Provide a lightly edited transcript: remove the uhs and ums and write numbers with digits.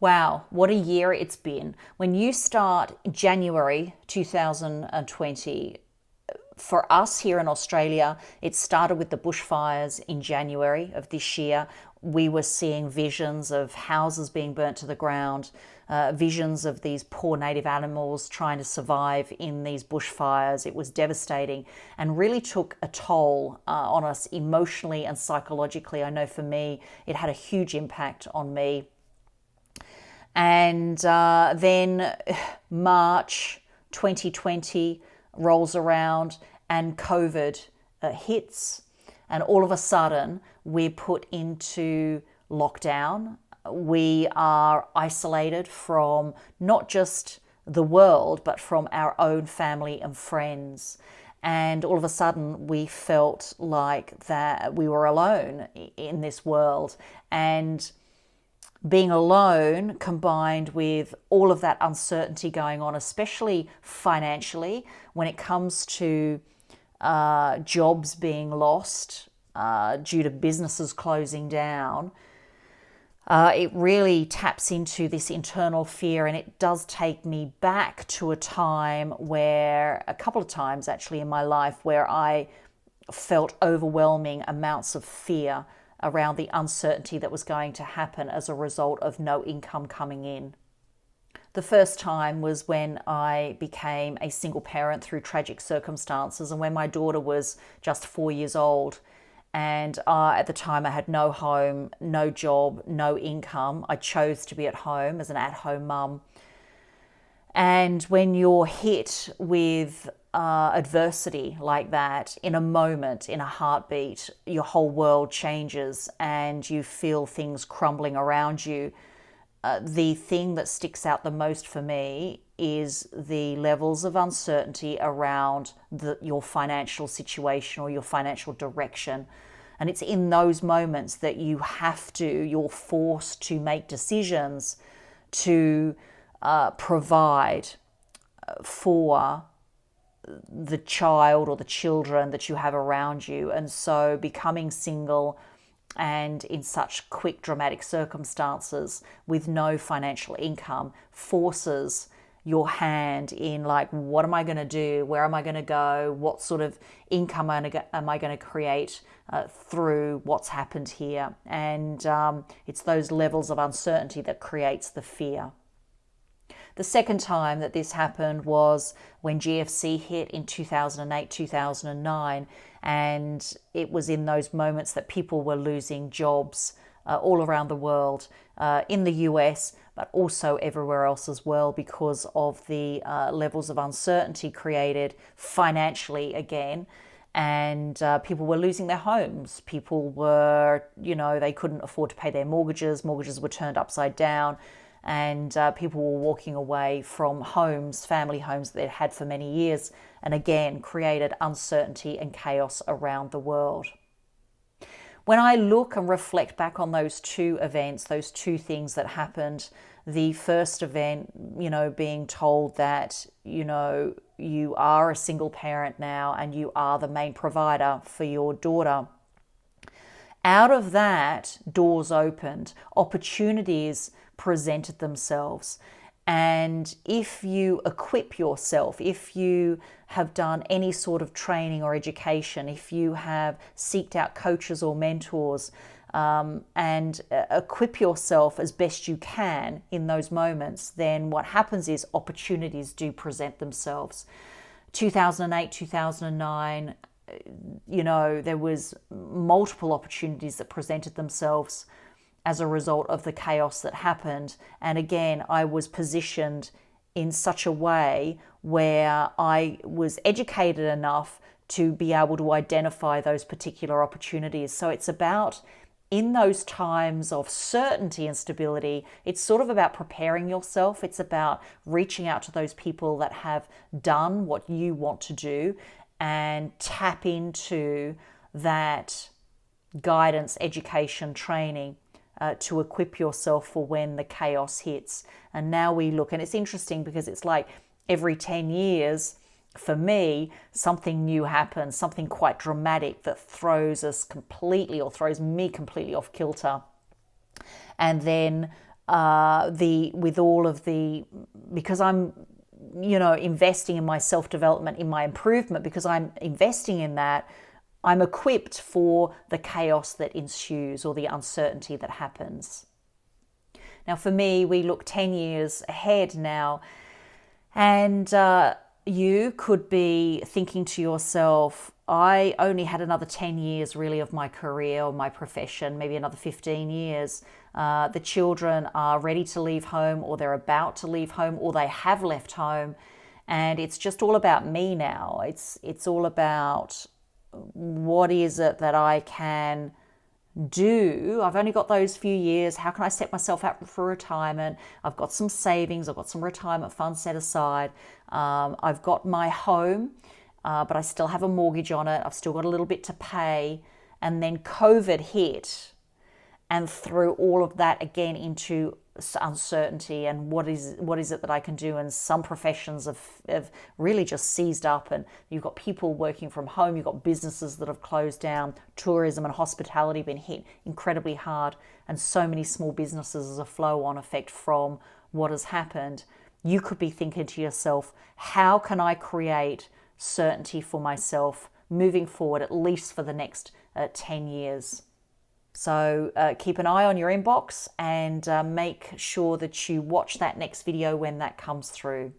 Wow, what a year it's been. When you start January 2020, for us here in Australia, it started with the bushfires in January of this year. We were seeing visions of houses being burnt to the ground, visions of these poor native animals trying to survive in these bushfires. It was devastating and really took a toll on us emotionally and psychologically. I know for me, it had a huge impact on me. And then March 2020 rolls around and COVID hits. And all of a sudden, we're put into lockdown. We are isolated from not just the world, but from our own family and friends. And all of a sudden, we felt like that we were alone in this world. And being alone combined with all of that uncertainty going on, especially financially, when it comes to jobs being lost due to businesses closing down, it really taps into this internal fear. And it does take me back to a time where, a couple of times actually in my life, where I felt overwhelming amounts of fear around the uncertainty that was going to happen as a result of no income coming in. The first time was when I became a single parent through tragic circumstances, and when my daughter was just 4 years old. And at the time, I had no home, no job, no income. I chose to be at home as an at-home mum. And when you're hit with adversity like that, in a moment, in a heartbeat, your whole world changes and you feel things crumbling around you. The thing that sticks out the most for me is the levels of uncertainty around your financial situation or your financial direction. And it's in those moments that you're forced to make decisions to provide for the child or the children that you have around you. And so becoming single and in such quick, dramatic circumstances with no financial income forces your hand in, like, what am I going to do? Where am I going to go? What sort of income am I going to create through what's happened here? And it's those levels of uncertainty that creates the fear. The second time that this happened was when GFC hit in 2008, 2009, and it was in those moments that people were losing jobs all around the world, in the US, but also everywhere else as well, because of the levels of uncertainty created financially again. And people were losing their homes. People were, they couldn't afford to pay their mortgages. Mortgages were turned upside down. And people were walking away from homes, family homes that they'd had for many years, and again created uncertainty and chaos around the world. When I look and reflect back on those two events, those two things that happened, the first event, being told that, you are a single parent now and you are the main provider for your daughter. Out of that, doors opened, opportunities presented themselves. And if you equip yourself, if you have done any sort of training or education, if you have seeked out coaches or mentors, and equip yourself as best you can in those moments, then what happens is opportunities do present themselves. 2008, 2009, there was multiple opportunities that presented themselves as a result of the chaos that happened. And again, I was positioned in such a way where I was educated enough to be able to identify those particular opportunities. So it's about, in those times of certainty and stability, it's sort of about preparing yourself. It's about reaching out to those people that have done what you want to do and tap into that guidance, education, training, to equip yourself for when the chaos hits. And now we look, and it's interesting because it's like every 10 years, for me, something new happens, something quite dramatic that throws us completely, or throws me completely off kilter. And then with all of the, because I'm, investing in my self-development, in my improvement, because I'm investing in that, I'm equipped for the chaos that ensues or the uncertainty that happens. Now, for me, we look 10 years ahead now, and you could be thinking to yourself, I only had another 10 years really of my career or my profession, maybe another 15 years. The children are ready to leave home, or they're about to leave home, or they have left home. And it's just all about me now. It's all about what is it that I can do. I've only got those few years. How can I set myself up for retirement? I've got some savings. I've got some retirement funds set aside. I've got my home, but I still have a mortgage on it. I've still got a little bit to pay. And then COVID hit and threw all of that again into uncertainty and what is it that I can do. And some professions have really just seized up, and you've got people working from home, you've got businesses that have closed down, tourism and hospitality been hit incredibly hard, and so many small businesses as a flow-on effect from what has happened. You could be thinking to yourself, how can I create certainty for myself moving forward, at least for the next 10 years? So keep an eye on your inbox and make sure that you watch that next video when that comes through.